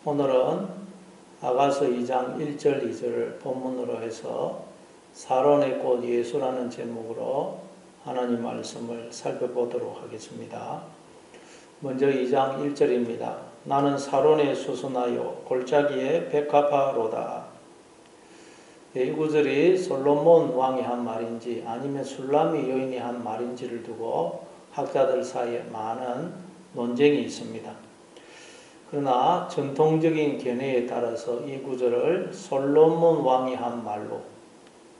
오늘은 아가서 2장 1절 2절을 본문으로 해서 사론의 꽃 예수라는 제목으로 하나님 말씀을 살펴보도록 하겠습니다. 먼저 2장 1절입니다. 나는 사론에 수선하여 골짜기에 백합화로다. 이 구절이 솔로몬 왕이 한 말인지 아니면 술라미 여인이 한 말인지를 두고 학자들 사이에 많은 논쟁이 있습니다. 그러나 전통적인 견해에 따라서 이 구절을 솔로몬 왕이 한 말로,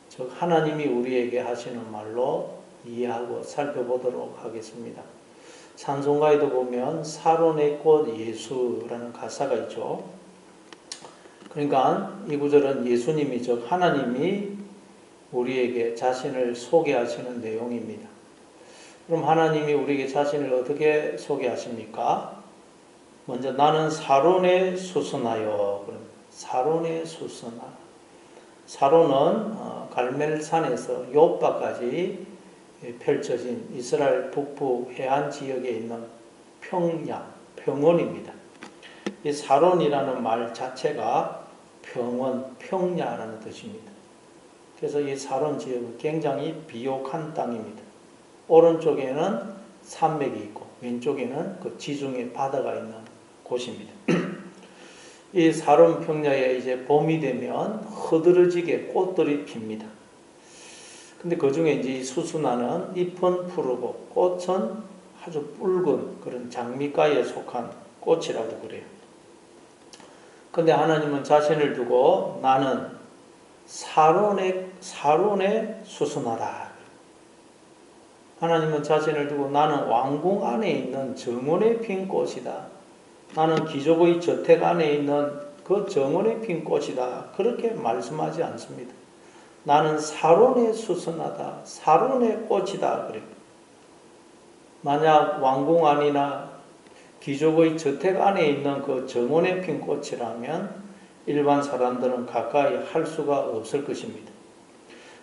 즉 하나님이 우리에게 하시는 말로 이해하고 살펴보도록 하겠습니다. 찬송가에도 보면 사론의 꽃 예수라는 가사가 있죠. 그러니까 이 구절은 예수님이, 즉 하나님이 우리에게 자신을 소개하시는 내용입니다. 그럼 하나님이 우리에게 자신을 어떻게 소개하십니까? 먼저 나는 사론에 수선하여. 사론에 수선하. 사론은 갈멜산에서 요바까지 펼쳐진 이스라엘 북부 해안 지역에 있는 평야, 평원입니다. 이 사론이라는 말 자체가 평원, 평야라는 뜻입니다. 그래서 이 사론 지역은 굉장히 비옥한 땅입니다. 오른쪽에는 산맥이 있고 왼쪽에는 그 지중해 바다가 있는 곳입니다. 이 사론 평야에 이제 봄이 되면 흐드러지게 꽃들이 핍니다. 근데 그 중에 이제 수수나는 잎은 푸르고 꽃은 아주 붉은 그런 장미가에 속한 꽃이라고 그래요. 근데 하나님은 자신을 두고 나는 사론에 수선하다. 하나님은 자신을 두고 나는 왕궁 안에 있는 정원에 핀 꽃이다. 나는 기족의 저택 안에 있는 그 정원에 핀 꽃이다. 그렇게 말씀하지 않습니다. 나는 사론에 수선하다. 사론의 꽃이다. 그래요. 만약 왕궁 안이나 귀족의 저택 안에 있는 그 정원에 핀 꽃이라면 일반 사람들은 가까이 할 수가 없을 것입니다.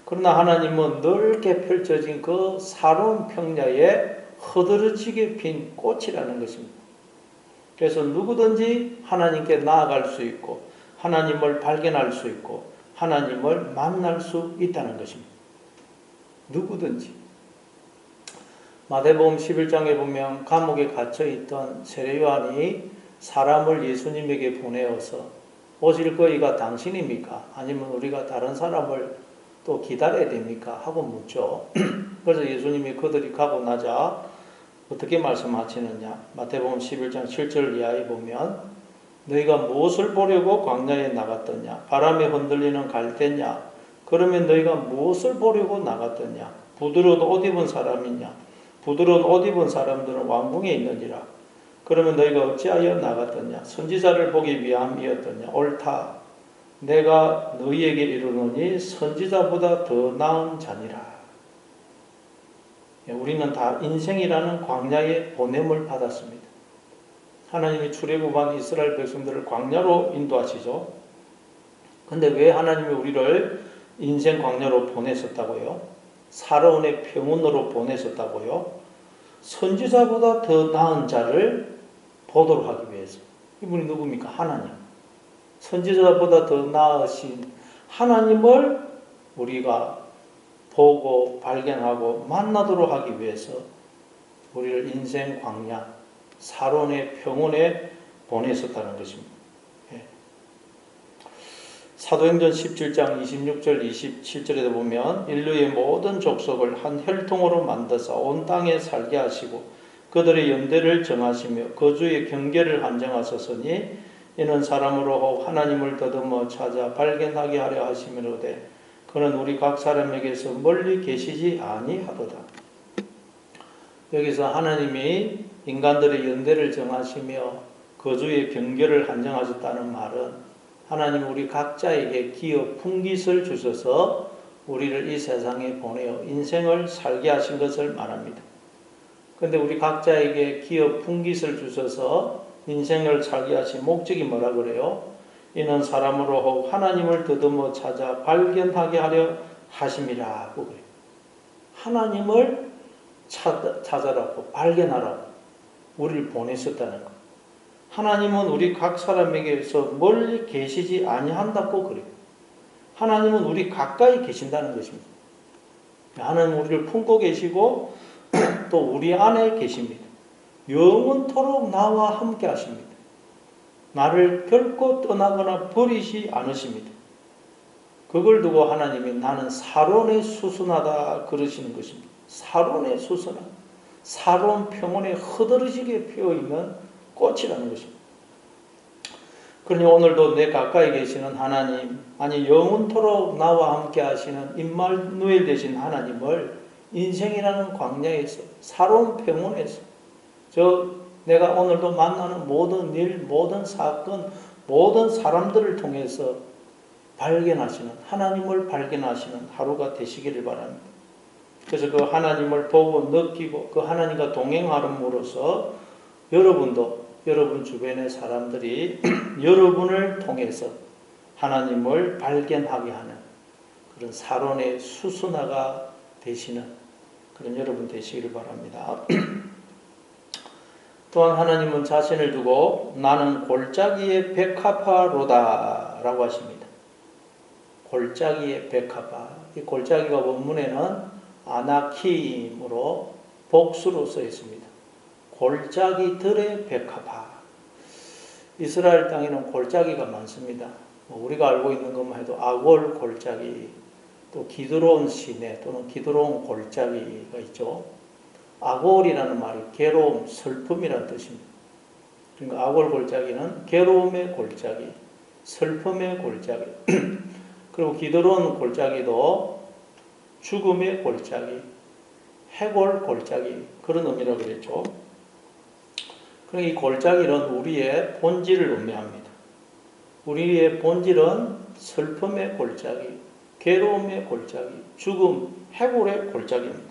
그러나 하나님은 넓게 펼쳐진 그 사론 평야에 흐드러지게 핀 꽃이라는 것입니다. 그래서 누구든지 하나님께 나아갈 수 있고 하나님을 발견할 수 있고 하나님을 만날 수 있다는 것입니다. 누구든지. 마태복음 11장에 보면 감옥에 갇혀있던 세례요한이 사람을 예수님에게 보내어서 오실 거이가 당신입니까? 아니면 우리가 다른 사람을 또 기다려야 됩니까? 하고 묻죠. 그래서 예수님이 그들이 가고 나자 어떻게 말씀하시느냐? 마태복음 11장 7절 이하에 보면 너희가 무엇을 보려고 광야에 나갔더냐? 바람에 흔들리는 갈대냐? 그러면 너희가 무엇을 보려고 나갔더냐? 부드러운 옷 입은 사람이냐? 부드러운 옷 입은 사람들은 왕궁에 있느니라. 그러면 너희가 어찌하여 나갔더냐? 선지자를 보기 위함이었더냐? 옳다. 내가 너희에게 이르노니 선지자보다 더 나은 자니라. 우리는 다 인생이라는 광야의 보냄을 받았습니다. 하나님이 출애굽한 이스라엘 백성들을 광야로 인도하시죠. 근데 왜 하나님이 우리를 인생 광야로 보내셨다고요? 사론의 평원으로 보내셨다고요? 선지자보다 더 나은 자를 보도록 하기 위해서. 이분이 누굽니까? 하나님. 선지자보다 더 나으신 하나님을 우리가 보고 발견하고 만나도록 하기 위해서 우리를 인생 광야, 사론의 평원에 보내셨다는 것입니다. 사도행전 17장 26절 27절에도 보면 인류의 모든 족속을 한 혈통으로 만드사 온 땅에 살게 하시고 그들의 연대를 정하시며 거주의 경계를 한정하셨으니 이는 사람으로 하나님을 더듬어 찾아 발견하게 하려 하심이로되 그는 우리 각 사람에게서 멀리 계시지 아니하도다. 여기서 하나님이 인간들의 연대를 정하시며 거주의 경계를 한정하셨다는 말은 하나님 우리 각자에게 기업 풍깃을 주셔서 우리를 이 세상에 보내어 인생을 살게 하신 것을 말합니다. 그런데 우리 각자에게 기업 풍깃을 주셔서 인생을 살게 하신 목적이 뭐라 그래요? 이는 사람으로 하나님을 더듬어 찾아 발견하게 하려 하심이라고 그래요. 하나님을 찾아라고 발견하라고 우리를 보내셨다는 것. 하나님은 우리 각 사람에게서 멀리 계시지 아니한다고 그래요. 하나님은 우리 가까이 계신다는 것입니다. 하나님은 우리를 품고 계시고 또 우리 안에 계십니다. 영원토록 나와 함께 하십니다. 나를 결코 떠나거나 버리지 않으십니다. 그걸 두고 하나님이 나는 사론에 수순하다 그러시는 것입니다. 사론에 수순하다. 사론 평원에 흐드러지게 피어있는 꽃이라는 것입니다. 그러니 오늘도 내 가까이 계시는 하나님, 아니 영원토록 나와 함께 하시는 임마누엘 되신 하나님을 인생이라는 광야에서, 사론 평원에서, 내가 오늘도 만나는 모든 일, 모든 사건, 모든 사람들을 통해서 발견하시는, 하나님을 발견하시는 하루가 되시기를 바랍니다. 그래서 그 하나님을 보고 느끼고 그 하나님과 동행함으로써 여러분도 여러분 주변의 사람들이 여러분을 통해서 하나님을 발견하게 하는 그런 사론의 수순화가 되시는 그런 여러분 되시기를 바랍니다. 또한 하나님은 자신을 두고 나는 골짜기의 백합화로다 라고 하십니다. 골짜기의 백합화. 이 골짜기가 원문에는 아나킴으로 복수로 써 있습니다. 골짜기들의 백합화. 이스라엘 땅에는 골짜기가 많습니다. 우리가 알고 있는 것만 해도 아골 골짜기, 또 기드론 시내 또는 기드론 골짜기가 있죠. 아골이라는 말이 괴로움, 슬픔이라는 뜻입니다. 그러니까 아골 골짜기는 괴로움의 골짜기, 슬픔의 골짜기. 그리고 기드론 골짜기도 죽음의 골짜기, 해골 골짜기 그런 의미라고 그랬죠. 그러니까 이 골짜기는 우리의 본질을 의미합니다. 우리의 본질은 슬픔의 골짜기, 괴로움의 골짜기, 죽음, 해골의 골짜기입니다.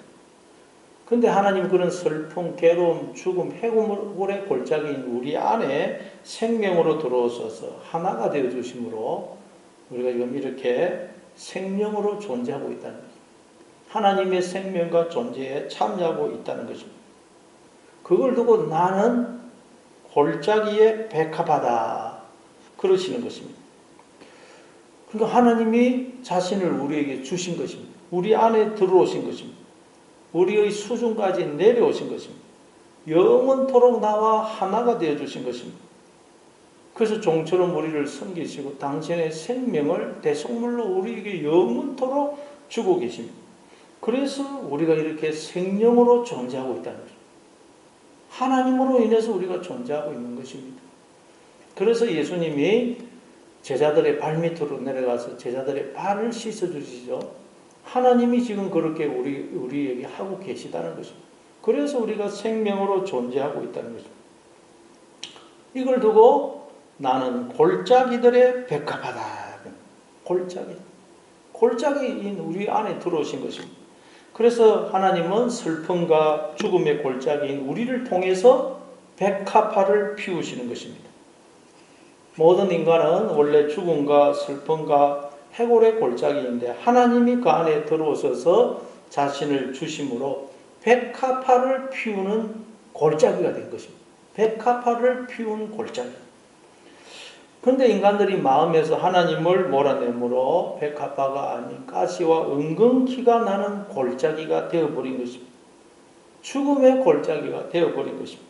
근데 하나님 그런 슬픔, 괴로움, 죽음, 해골의 골짜기인 우리 안에 생명으로 들어오셔서 하나가 되어 주심으로 우리가 지금 이렇게 생명으로 존재하고 있다는 거죠. 하나님의 생명과 존재에 참여하고 있다는 것입니다. 그걸 두고 나는 골짜기에 백합하다 그러시는 것입니다. 그러니까 하나님이 자신을 우리에게 주신 것입니다. 우리 안에 들어오신 것입니다. 우리의 수준까지 내려오신 것입니다. 영원토록 나와 하나가 되어주신 것입니다. 그래서 종처럼 우리를 섬기시고 당신의 생명을 대속물로 우리에게 영원토록 주고 계십니다. 그래서 우리가 이렇게 생명으로 존재하고 있다는 것입니다. 하나님으로 인해서 우리가 존재하고 있는 것입니다. 그래서 예수님이 제자들의 발밑으로 내려가서 제자들의 발을 씻어주시죠. 하나님이 지금 그렇게 우리에게 하고 계시다는 것입니다. 그래서 우리가 생명으로 존재하고 있다는 것입니다. 이걸 두고 나는 골짜기들의 백합하다. 골짜기인 우리 안에 들어오신 것입니다. 그래서 하나님은 슬픔과 죽음의 골짜기인 우리를 통해서 백합화를 피우시는 것입니다. 모든 인간은 원래 죽음과 슬픔과 해골의 골짜기인데 하나님이 그 안에 들어오셔서 자신을 주심으로 백합화를 피우는 골짜기가 된 것입니다. 백합화를 피운 골짜기. 그런데 인간들이 마음에서 하나님을 몰아내므로 백합화가 아닌 가시와 은근키가 나는 골짜기가 되어버린 것입니다. 죽음의 골짜기가 되어버린 것입니다.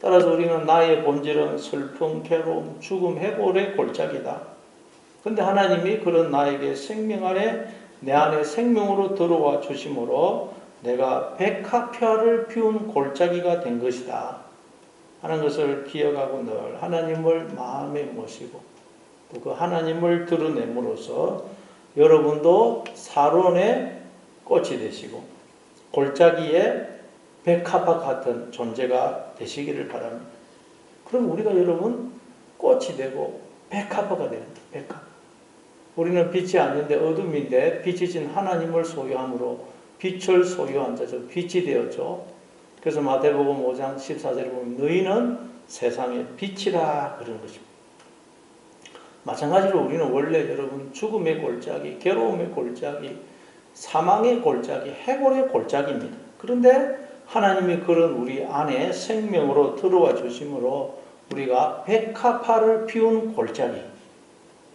따라서 우리는 나의 본질은 슬픔, 괴로움, 죽음, 해골의 골짜기다. 근데 하나님이 그런 나에게 생명 안에 내 안에 생명으로 들어와 주심으로 내가 백합화를 피운 골짜기가 된 것이다 하는 것을 기억하고 늘 하나님을 마음에 모시고 또 그 하나님을 드러냄으로써 여러분도 사론의 꽃이 되시고 골짜기에 백합화 같은 존재가 되시기를 바랍니다. 그럼 우리가 여러분 꽃이 되고 백합화가 됩니다. 백합. 우리는 빛이 아닌데 어둠인데 빛이신 하나님을 소유함으로 빛을 소유한 자죠. 빛이 되었죠. 그래서 마태복음 5장 14절에 보면 너희는 세상의 빛이라 그런 것입니다. 마찬가지로 우리는 원래 여러분 죽음의 골짜기, 괴로움의 골짜기, 사망의 골짜기, 해골의 골짜기입니다. 그런데 하나님이 그런 우리 안에 생명으로 들어와 주심으로 우리가 백합화를 피운 골짜기,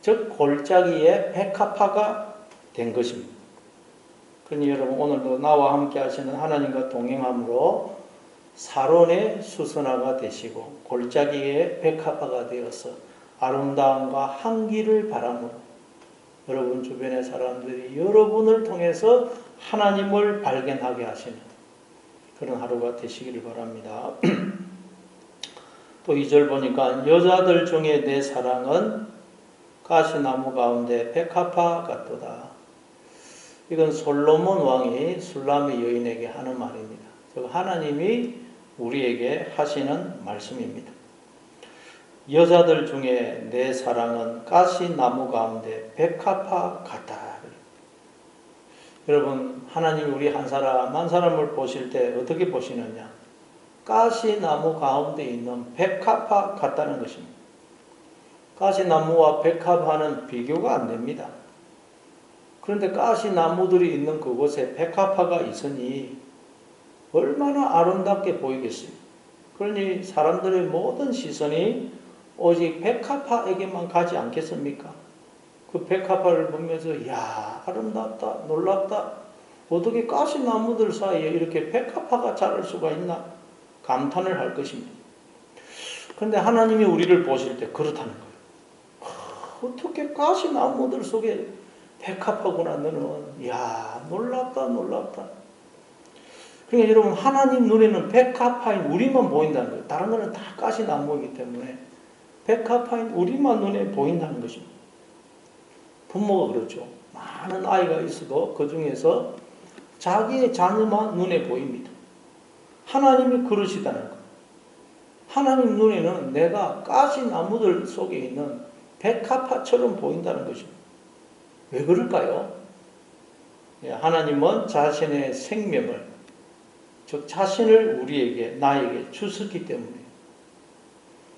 즉 골짜기에 백합화가 된 것입니다. 그러니 여러분 오늘도 나와 함께 하시는 하나님과 동행함으로 사론의 수선화가 되시고 골짜기에 백합화가 되어서 아름다움과 향기를 바람으로 여러분 주변의 사람들이 여러분을 통해서 하나님을 발견하게 하시는 그런 하루가 되시기를 바랍니다. 또 2절 보니까 여자들 중에 내 사랑은 가시나무 가운데 백합화 같도다. 이건 솔로몬 왕이 술람의 여인에게 하는 말입니다. 즉 하나님이 우리에게 하시는 말씀입니다. 여자들 중에 내 사랑은 가시나무 가운데 백합화 같다. 여러분 하나님이 우리 한 사람 한 사람을 보실 때 어떻게 보시느냐? 가시나무 가운데 있는 백합화 같다는 것입니다. 가시나무와 백합화는 비교가 안 됩니다. 그런데 가시나무들이 있는 그곳에 백합화가 있으니 얼마나 아름답게 보이겠어요. 그러니 사람들의 모든 시선이 오직 백합화에게만 가지 않겠습니까? 그 백합화를 보면서 야 아름답다 놀랍다 어떻게 가시나무들 사이에 이렇게 백합화가 자랄 수가 있나 감탄을 할 것입니다. 그런데 하나님이 우리를 보실 때 그렇다는 거예요. 어떻게 가시나무들 속에 백합화구나 너는 야 놀랍다 놀랍다. 그러니까 여러분 하나님 눈에는 백합화인 우리만 보인다는 거예요. 다른 거는 다 가시나무이기 때문에 백합화인 우리만 눈에 보인다는 것입니다. 부모가 그렇죠. 많은 아이가 있어도 그 중에서 자기의 자녀만 눈에 보입니다. 하나님이 그러시다는 거예요. 하나님 눈에는 내가 가시나무들 속에 있는 백합화처럼 보인다는 것입니다. 왜 그럴까요? 하나님은 자신의 생명을 즉 자신을 우리에게 나에게 주셨기 때문에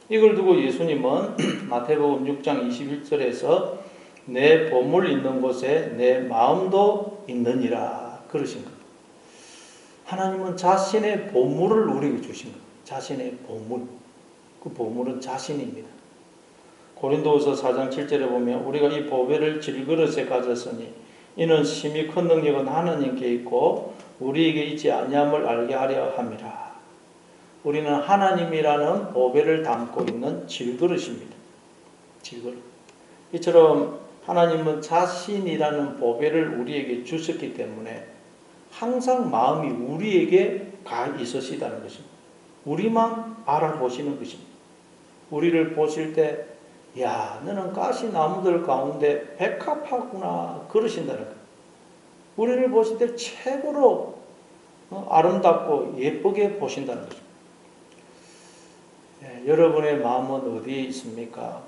이걸 두고 예수님은 마태복음 6장 21절에서 내 보물 있는 곳에 내 마음도 있느니라 그러신 겁니다. 하나님은 자신의 보물을 우리에게 주신 겁니다. 자신의 보물. 그 보물은 자신입니다. 고린도후서 4장 7절에 보면 우리가 이 보배를 질그릇에 가졌으니 이는 심히 큰 능력은 하나님께 있고 우리에게 있지 아니함을 알게 하려 함이라. 우리는 하나님이라는 보배를 담고 있는 질그릇입니다. 질그릇. 이처럼 하나님은 자신이라는 보배를 우리에게 주셨기 때문에 항상 마음이 우리에게 가 있으시다는 것입니다. 우리만 바라보시는 것입니다. 우리를 보실 때 야 너는 가시나무들 가운데 백합화구나 그러신다는 거예요. 우리를 보실 때 최고로 아름답고 예쁘게 보신다는 거죠. 여러분의 마음은 어디에 있습니까?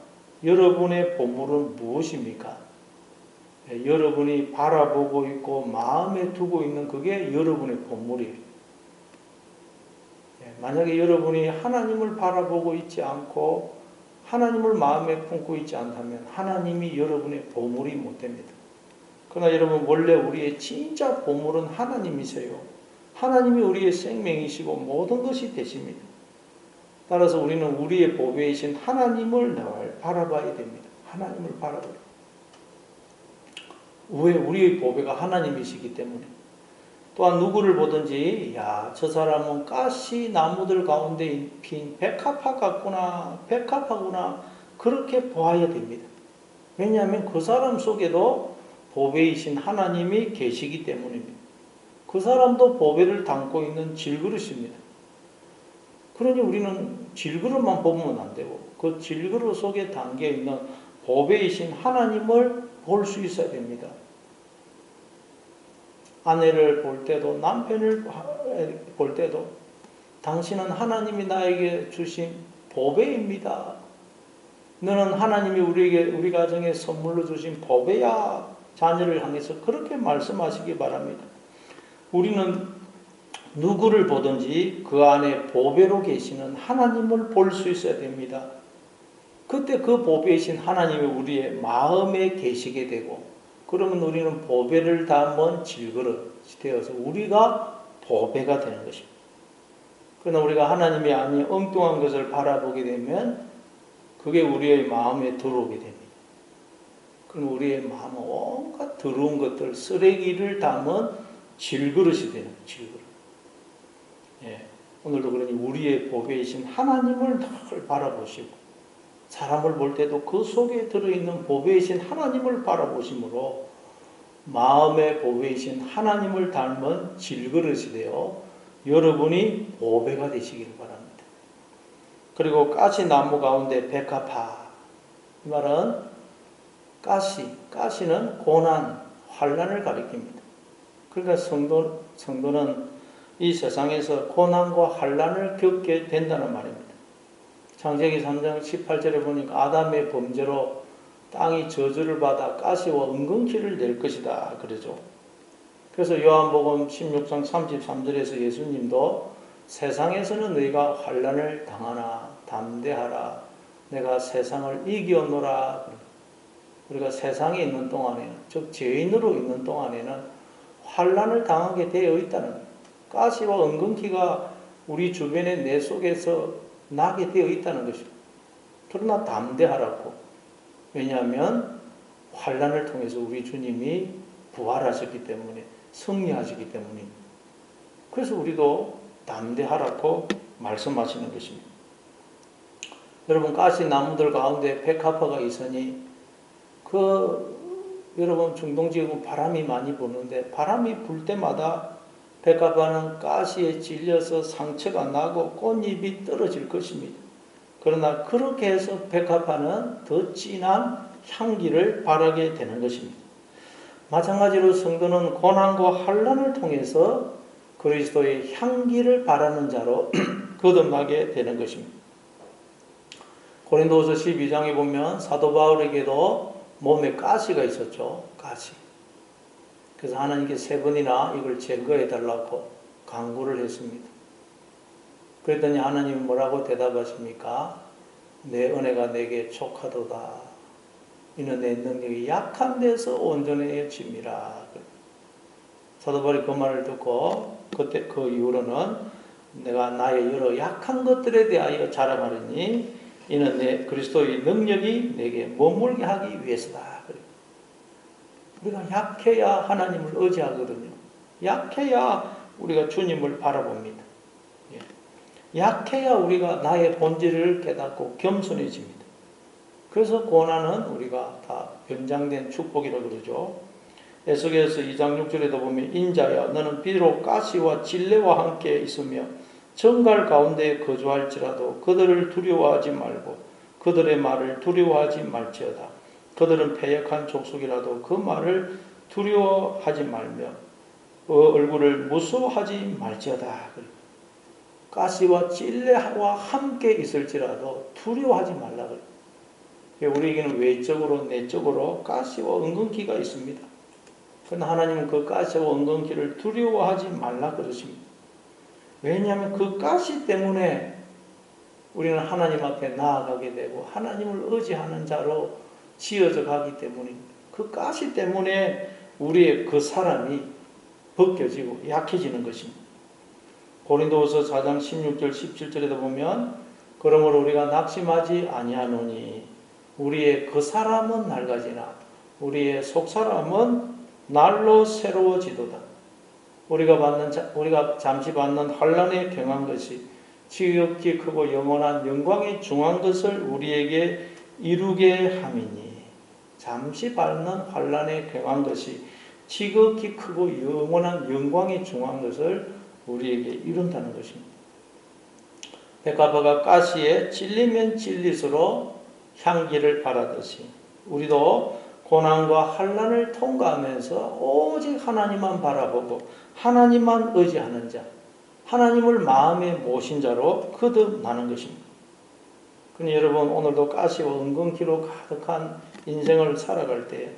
여러분의 보물은 무엇입니까? 여러분이 바라보고 있고 마음에 두고 있는 그게 여러분의 보물이에요. 만약에 여러분이 하나님을 바라보고 있지 않고 하나님을 마음에 품고 있지 않다면 하나님이 여러분의 보물이 못 됩니다. 그러나 여러분 원래 우리의 진짜 보물은 하나님이세요. 하나님이 우리의 생명이시고 모든 것이 되십니다. 따라서 우리는 우리의 보배이신 하나님을 늘 바라봐야 됩니다. 하나님을 바라봐요. 왜? 우리의 보배가 하나님이시기 때문에. 또한 누구를 보든지 야, 저 사람은 가시 나무들 가운데 핀 백합화 같구나, 백합화구나 그렇게 보아야 됩니다. 왜냐하면 그 사람 속에도 보배이신 하나님이 계시기 때문입니다. 그 사람도 보배를 담고 있는 질그릇입니다. 그러니 우리는 질그릇만 보면 안 되고 그 질그릇 속에 담겨 있는 보배이신 하나님을 볼 수 있어야 됩니다. 아내를 볼 때도 남편을 볼 때도 당신은 하나님이 나에게 주신 보배입니다. 너는 하나님이 우리 가정에 선물로 주신 보배야. 자녀를 향해서 그렇게 말씀하시기 바랍니다. 우리는 누구를 보든지 그 안에 보배로 계시는 하나님을 볼 수 있어야 됩니다. 그때 그 보배이신 하나님이 우리의 마음에 계시게 되고 그러면 우리는 보배를 담은 질그릇이 되어서 우리가 보배가 되는 것입니다. 그러나 우리가 하나님이 아닌 엉뚱한 것을 바라보게 되면 그게 우리의 마음에 들어오게 됩니다. 그럼 우리의 마음은 온갖 더러운 것들, 쓰레기를 담은 질그릇이 되는 질그릇. 예, 오늘도 그러니 우리의 보배이신 하나님을 늘 바라보시고 사람을 볼 때도 그 속에 들어있는 보배이신 하나님을 바라보심으로 마음의 보배이신 하나님을 닮은 질그릇이 되어 여러분이 보배가 되시기를 바랍니다. 그리고 가시나무 가운데 백합화. 이 말은 가시는 고난, 환난을 가리킵니다. 그러니까 성도는 이 세상에서 고난과 환난을 겪게 된다는 말입니다. 창세기 3장 18절에 보니까 아담의 범죄로 땅이 저주를 받아 가시와 은근키를 낼 것이다 그러죠. 그래서 요한복음 16장 33절에서 예수님도 세상에서는 너희가 환난을 당하나 담대하라 내가 세상을 이겨노라. 우리가 세상에 있는 동안에는, 즉 죄인으로 있는 동안에는 환난을 당하게 되어 있다는 거예요. 가시와 은근키가 우리 주변에 내 속에서 나게 되어 있다는 것이죠. 그러나 담대하라고. 왜냐하면 환난을 통해서 우리 주님이 부활하셨기 때문에, 승리하시기 때문입니다. 그래서 우리도 담대하라고 말씀하시는 것입니다. 여러분, 가시나무들 가운데 백합화가 있으니 여러분 중동 지역은 바람이 많이 부는데 바람이 불 때마다 백합화는 가시에 찔려서 상처가 나고 꽃잎이 떨어질 것입니다. 그러나 그렇게 해서 백합화는 더 진한 향기를 발하게 되는 것입니다. 마찬가지로 성도는 고난과 환난을 통해서 그리스도의 향기를 발하는 자로 거듭나게 되는 것입니다. 고린도후서 12장에 보면 사도 바울에게도 몸에 가시가 있었죠. 가시. 그래서 하나님께 3번이나 이걸 제거해 달라고 간구를 했습니다. 그랬더니 하나님이 뭐라고 대답하십니까? 내 은혜가 내게 족하도다. 이는 내 능력이 약한 데서 온전해짐이라. 사도 바울이 그 말을 듣고 그때 그 이후로는 내가 나의 여러 약한 것들에 대하여 자랑하리니 이는 내 그리스도의 능력이 내게 머물게 하기 위해서다. 우리가 약해야 하나님을 의지하거든요. 약해야 우리가 주님을 바라봅니다. 약해야 우리가 나의 본질을 깨닫고 겸손해집니다. 그래서 고난은 우리가 다 변장된 축복이라고 그러죠. 에스겔서 2장 6절에도 보면 인자야 너는 비록 가시와 질레와 함께 있으며 정갈 가운데 거주할지라도 그들을 두려워하지 말고 그들의 말을 두려워하지 말지어다. 그들은 패역한 족속이라도 그 말을 두려워하지 말며 그 얼굴을 무서워하지 말지어다. 가시와 찔레와 함께 있을지라도 두려워하지 말라. 우리에게는 외적으로 내적으로 가시와 은근키가 있습니다. 그러나 하나님은 그 가시와 은근키를 두려워하지 말라 그러십니다. 왜냐하면 그 가시 때문에 우리는 하나님 앞에 나아가게 되고 하나님을 의지하는 자로 지어져 가기 때문입니다. 그 가시 때문에 우리의 그 사람이 벗겨지고 약해지는 것입니다. 고린도후서 4장 16절 17절에도 보면 그러므로 우리가 낙심하지 아니하노니 우리의 그 사람은 낡아지나 우리의 속사람은 날로 새로워지도다. 우리가 잠시 받는 환난에 경한 것이 지극히 크고 영원한 영광에 중한 것을 우리에게 이루게 함이니 잠시 받는 환난에 경한 것이 지극히 크고 영원한 영광에 중한 것을 우리에게 이룬다는 것입니다. 백합화가 가시에 찔리면 찔릴수록 향기를 발하듯이 우리도 고난과 환난을 통과하면서 오직 하나님만 바라보고 하나님만 의지하는 자, 하나님을 마음에 모신 자로 거듭나는 것입니다. 그러니 여러분 오늘도 가시와 은근키로 가득한 인생을 살아갈 때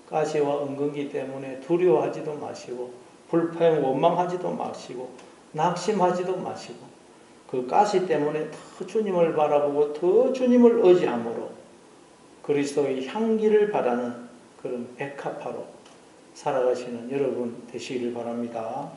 가시와 은근키 때문에 두려워하지도 마시고 불평 원망하지도 마시고 낙심하지도 마시고 그 가시 때문에 더 주님을 바라보고 더 주님을 의지함으로 그리스도의 향기를 바라는 그런 백합화로 살아가시는 여러분 되시기를 바랍니다.